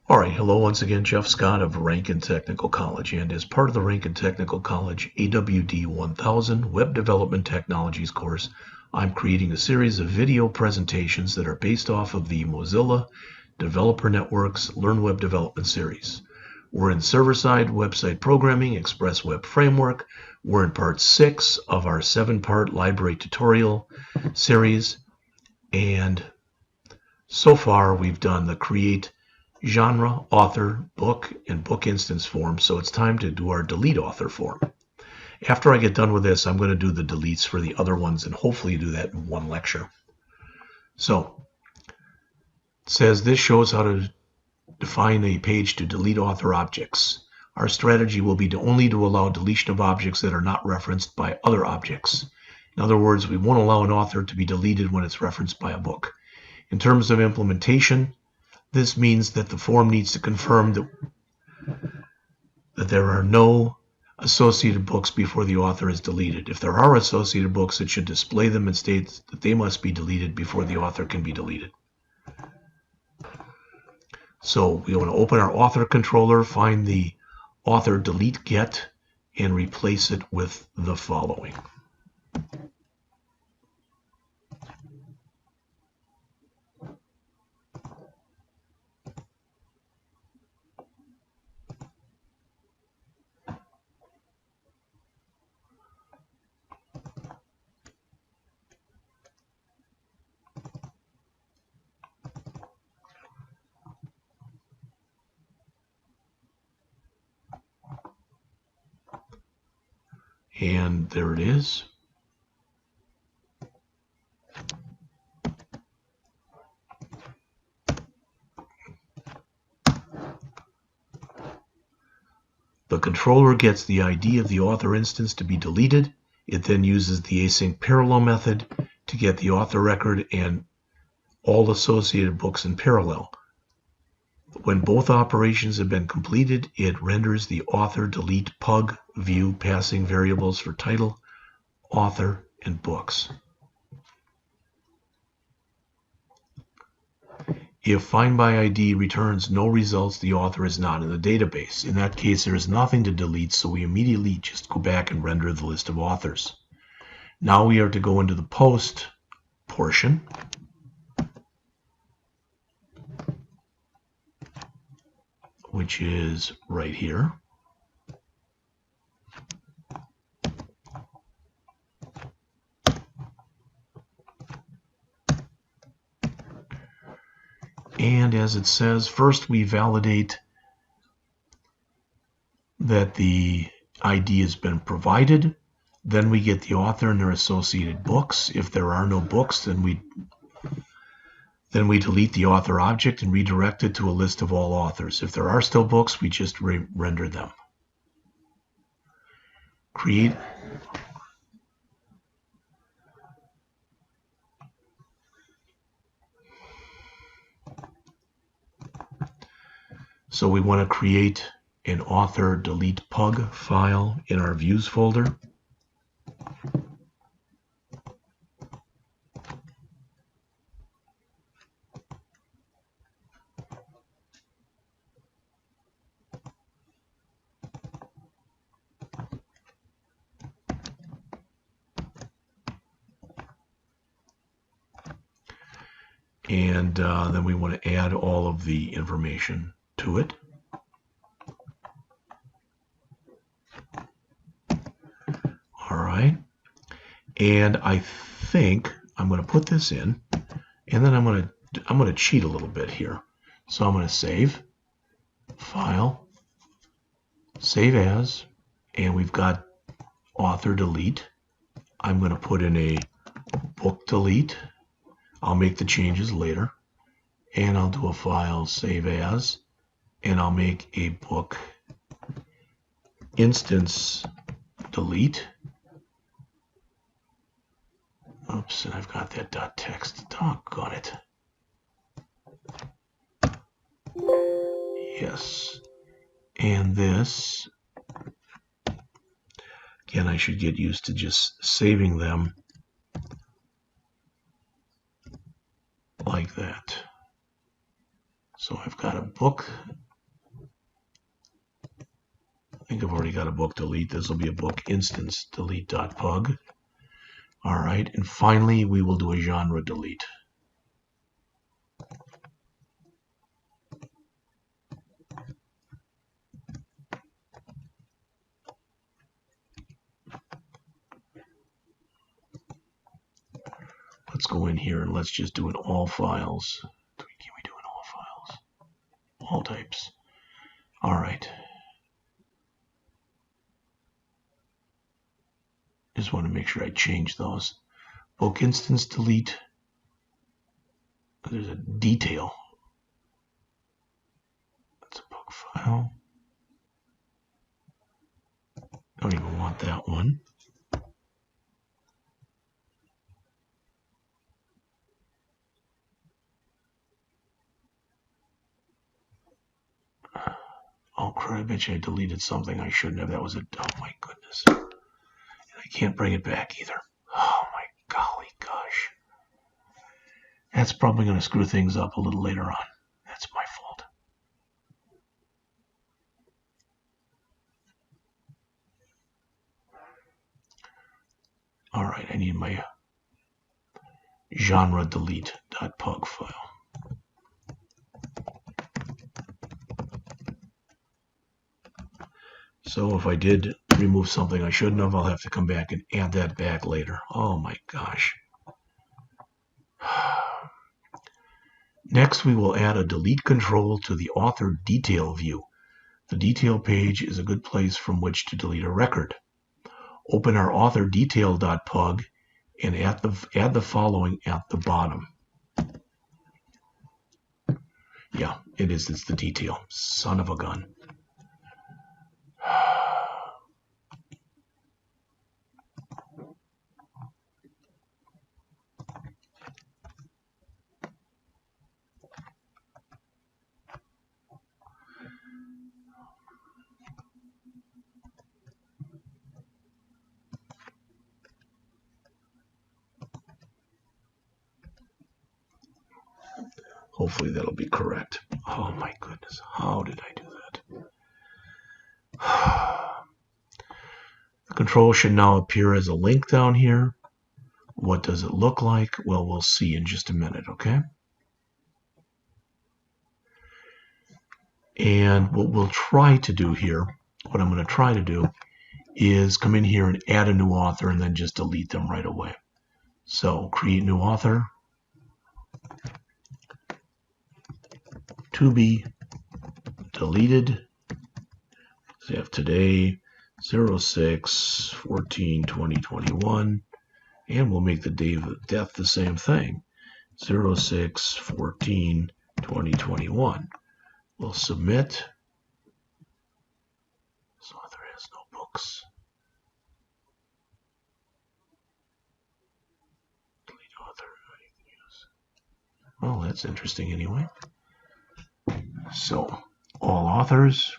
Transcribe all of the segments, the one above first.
All right, hello once again, Jeff Scott of Rankin Technical College, and as part of the Rankin Technical College AWD 1000 Web Development Technologies course, I'm creating a series of video presentations that are based off of the Mozilla Developer Network's Learn Web Development series. We're in server-side website programming, Express Web Framework. We're in part 6 of our 7-part library tutorial series, and so far we've done the create genre, author, book, and book instance form, so it's time to do our delete author form. After I get done with this, I'm going to do the deletes for the other ones and hopefully do that in one lecture. So it says this shows how to define a page to delete author objects. Our strategy will be only to allow deletion of objects that are not referenced by other objects. In other words, we won't allow an author to be deleted when it's referenced by a book. In terms of implementation, this means that the form needs to confirm that there are no associated books before the author is deleted. If there are associated books, it should display them and state that they must be deleted before the author can be deleted. So we want to open our author controller, find the author delete get, and replace it with the following. And there it is. The controller gets the ID of the author instance to be deleted. It then uses the async parallel method to get the author record and all associated books in parallel. When both operations have been completed, it renders the author delete pug view passing variables for title, author, and books. If find by ID returns no results, the author is not in the database. In that case, there is nothing to delete, so we immediately just go back and render the list of authors. Now we are to go into the post portion. Which is right here. And as it says, first we validate that the ID has been provided. Then we get the author and their associated books. If there are no books, then we delete the author object and redirect it to a list of all authors. If there are still books, we just render them. Create. So we want to create an author delete pug file in our views folder. And then we want to add all of the information to it. All right. And I think I'm going to put this in, and then I'm going to cheat a little bit here. So I'm going to save, file, save as, and we've got author delete. I'm going to put in a book delete. I'll make the changes later, and I'll do a file save as, and I'll make a book instance delete. Oops, and I've got that .text. Doggone it. Yes. And this, again, I should get used to just saving them like that. So I've got a book. I think I've already got a book delete. This will be a book instance delete.pug. All right, and finally we will do a genre delete. Let's go in here and let's just do an all files. Can we do an all files? All types. All right. Just want to make sure I change those. Book instance delete. There's a detail. That's a book file. Don't even want that one. Oh crap, I bet you I deleted something I shouldn't have. That was oh my goodness. And I can't bring it back either. Oh my golly gosh. That's probably going to screw things up a little later on. That's my fault. All right, I need my genre delete.pug file. So if I did remove something I shouldn't have, I'll have to come back and add that back later. Oh my gosh. Next, we will add a delete control to the author detail view. The detail page is a good place from which to delete a record. Open our author detail.pug and add the following at the bottom. Yeah, it is. It's the detail. Son of a gun. Hopefully that'll be correct. Oh my goodness, how did I do that? The control should now appear as a link down here. What does it look like? Well, we'll see in just a minute, okay? And what we'll try to do here, what I'm going to try to do, is come in here and add a new author and then just delete them right away. So create new author. To be deleted. So you have today 06/14/2021, and we'll make the date of death the same thing, 06/14/2021. We'll submit. This author has no books. Delete author. Well, that's interesting anyway. So, all authors.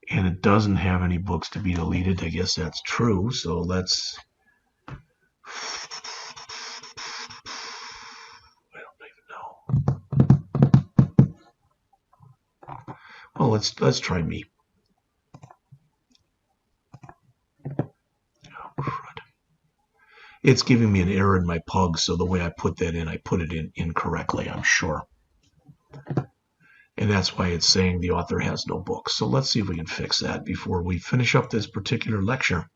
And it doesn't have any books to be deleted. I guess that's true. So let's. I don't even know. Well, let's try me. Oh, crud. It's giving me an error in my pug, so the way I put that in, I put it in incorrectly, I'm sure. And that's why it's saying the author has no books. So let's see if we can fix that before we finish up this particular lecture.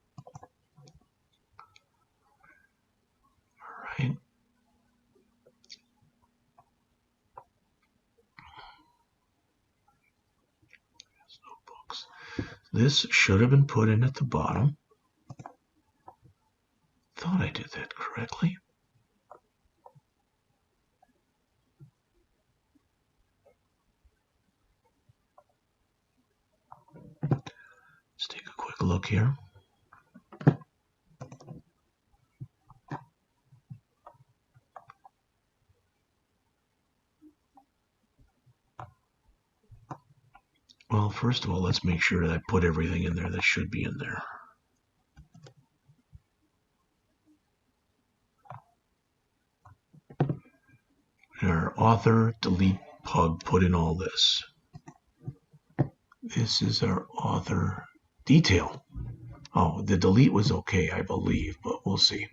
All right. Has no books. This should have been put in at the bottom. Thought I did that correctly. Let's take a quick look here. Well, first of all, let's make sure that I put everything in there that should be in there. author delete pug put in all this. This is our author detail. Oh, the delete was okay, I believe, but we'll see.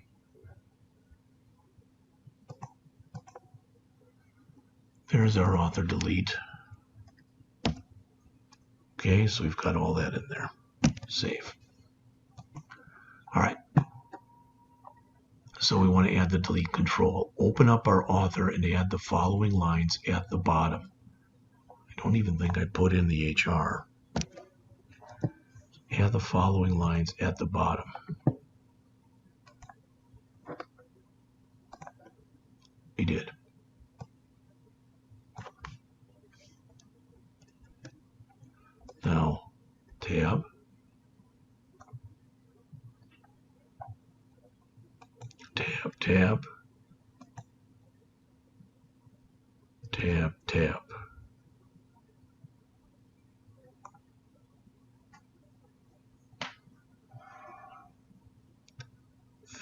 There's our author delete. Okay, so we've got all that in there. Save. All right. So we want to add the delete control. Open up our author and add the following lines at the bottom. I don't even think I put in the HR. Add the following lines at the bottom. We did. Now, tab. Tab, tab. Tab, tab. I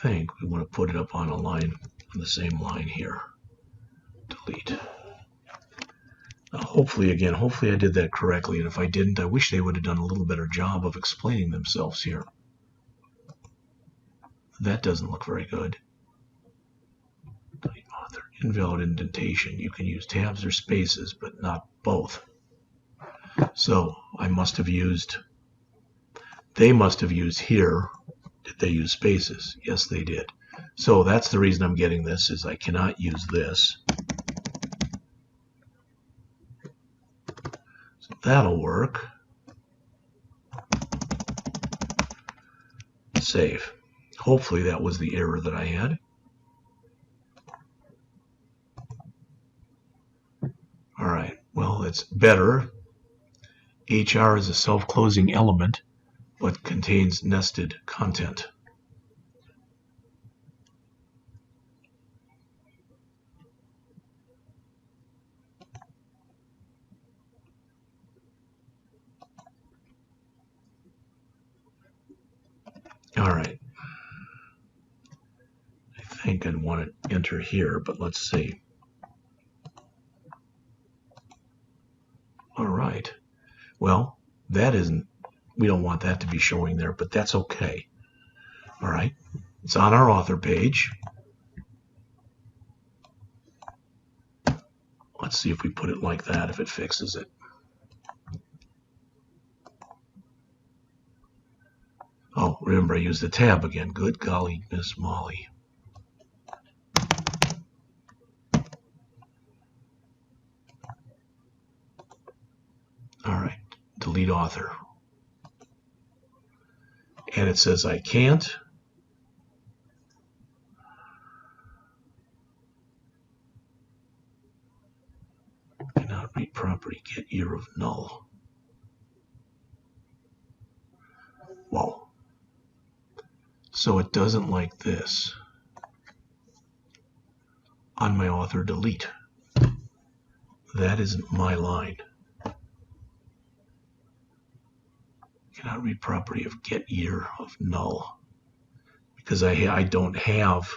think we want to put it up on a line, on the same line here. Delete. Now hopefully I did that correctly, and if I didn't, I wish they would have done a little better job of explaining themselves here. That doesn't look very good. Delete author. Invalid indentation. You can use tabs or spaces, but not both. So I must have used, they must have used here. Did they use spaces? Yes, they did. So that's the reason I'm getting this, is I cannot use this. So that'll work. Save. Hopefully that was the error that I had. All right, well, it's better. HR is a self-closing element, but contains nested content. All right. I think I'd want to enter here, but let's see. All right. Well, that isn't, we don't want that to be showing there, but that's okay. All right. It's on our author page. Let's see if we put it like that, if it fixes it. Oh, remember I used the tab again. Good golly, Miss Molly. All right, delete author. And it says I can't. Cannot read property, get year of null. Whoa. So it doesn't like this on my author delete. That isn't my line. Cannot read property of get year of null. Because I don't have,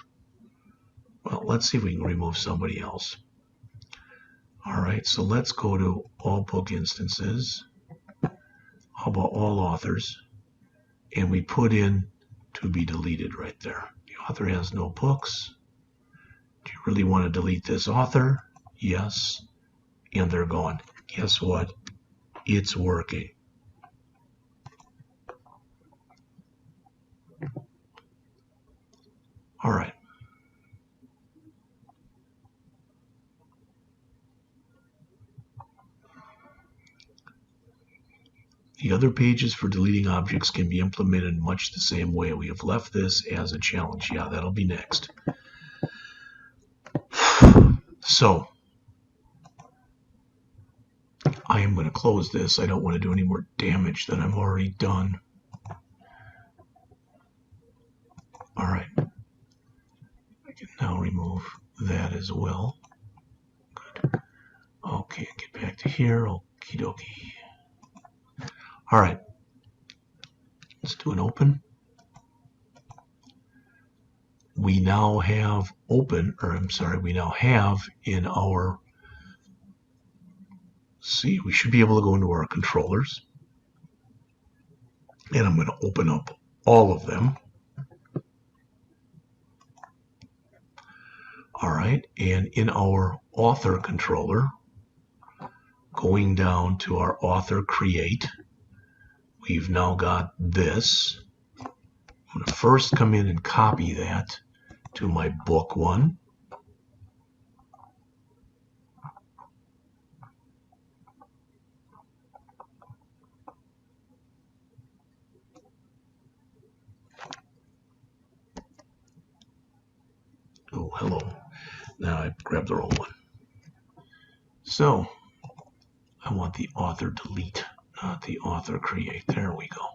well, let's see if we can remove somebody else. All right, so let's go to all book instances. How about all authors? And we put in to be deleted right there. The author has no books. Do you really want to delete this author? Yes. And they're gone. Guess what? It's working. All right. The other pages for deleting objects can be implemented in much the same way. We have left this as a challenge. Yeah, that'll be next. So I am going to close this. I don't want to do any more damage than I've already done. All right. I can now remove that as well. Good. Okay, get back to here. Okie dokie. All right. Let's do an open. We now have we now have in our see, we should be able to go into our controllers. And I'm going to open up all of them. All right, and in our author controller, going down to our author create, we've now got this. I'm going to first come in and copy that to my book one. Oh, hello. Now I grabbed the wrong one. So I want the author delete, not the author create. There we go.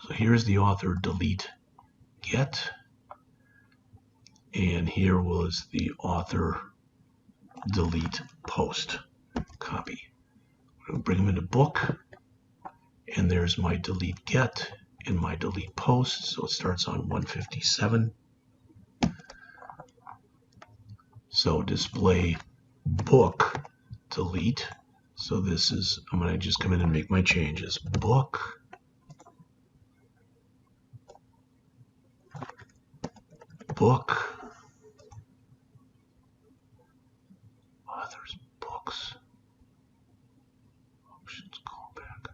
So here's the author delete get. And here was the author delete post. Copy. I'm going to bring them into book. And there's my delete get and my delete post. So it starts on 157. So display book delete. So this is, I'm going to just come in and make my changes. Book authors books options callback.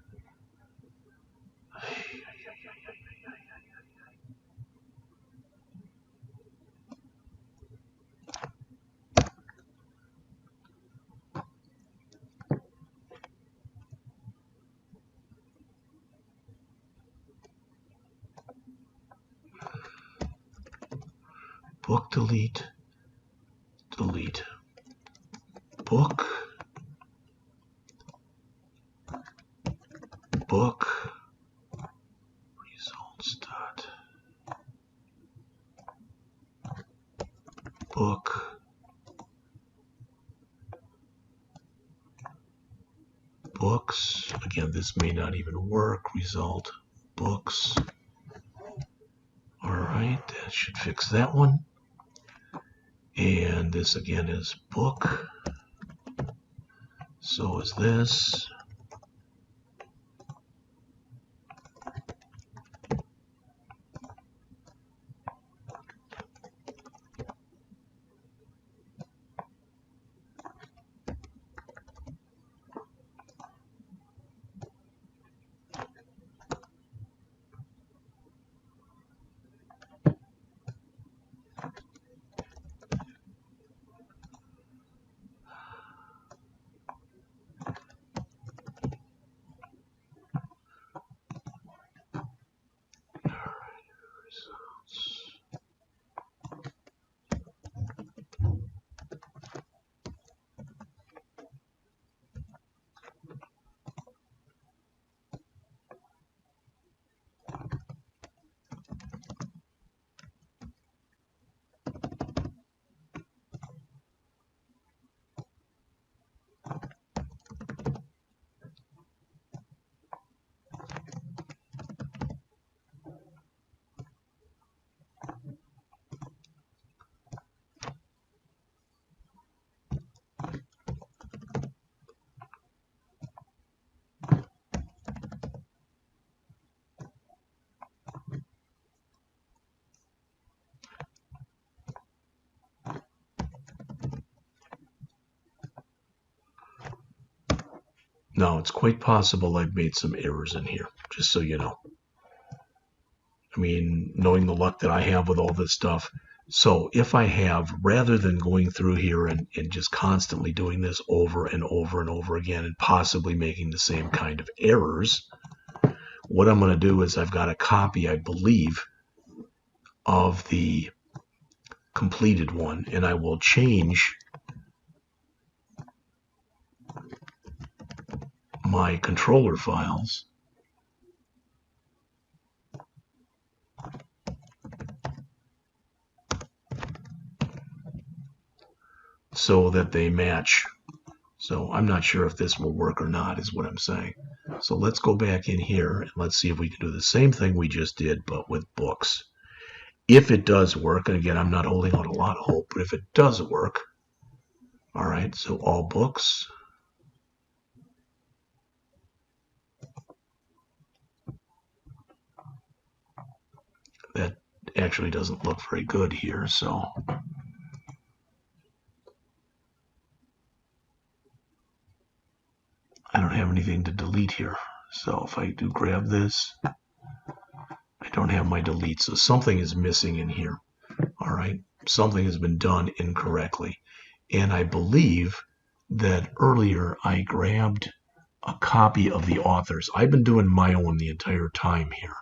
Book delete book results dot book books. Again, this may not even work. Result books. All right, that should fix that one. And this again is book. So is this. Now, it's quite possible I've made some errors in here, just so you know. I mean, knowing the luck that I have with all this stuff. So if I have, rather than going through here and just constantly doing this over and over and over again and possibly making the same kind of errors, what I'm going to do is I've got a copy, I believe, of the completed one, and I will change my controller files so that they match. So I'm not sure if this will work or not, is what I'm saying. So let's go back in here and let's see if we can do the same thing we just did, but with books. If it does work, and again, I'm not holding out a lot of hope, but if it does work, All right, so all books. That actually doesn't look very good here, so I don't have anything to delete here. So if I do grab this, I don't have my delete, so something is missing in here. All right, something has been done incorrectly. And I believe that earlier I grabbed a copy of the authors. I've been doing my own the entire time here,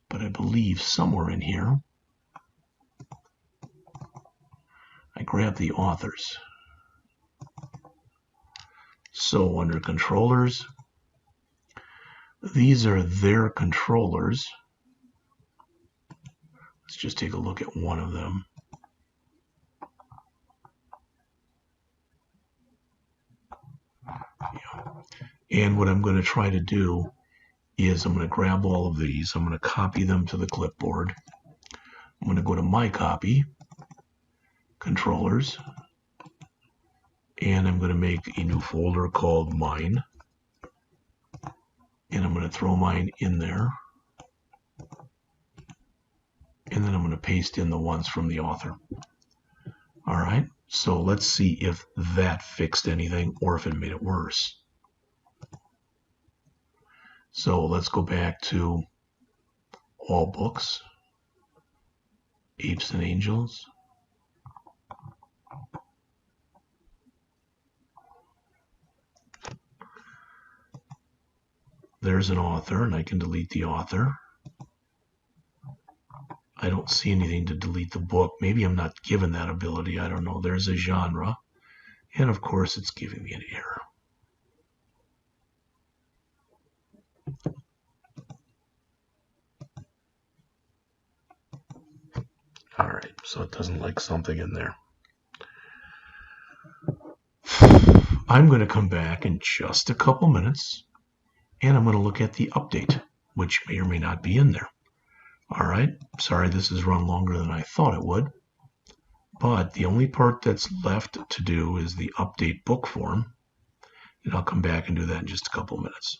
but I believe somewhere in here I grabbed the authors. So under controllers, these are their controllers. Let's just take a look at one of them. Yeah. And what I'm going to try to do is I'm going to grab all of these. I'm going to copy them to the clipboard. I'm going to go to my copy, controllers, and I'm going to make a new folder called mine. And I'm going to throw mine in there. And then I'm going to paste in the ones from the author. All right, so let's see if that fixed anything or if it made it worse. So let's go back to all books, apes and angels. There's an author, and I can delete the author. I don't see anything to delete the book. Maybe I'm not given that ability. I don't know. There's a genre. And of course, it's giving me an error. All right, so it doesn't like something in there. I'm going to come back in just a couple minutes, and I'm going to look at the update, which may or may not be in there. All right, sorry this has run longer than I thought it would, but the only part that's left to do is the update book form, and I'll come back and do that in just a couple minutes.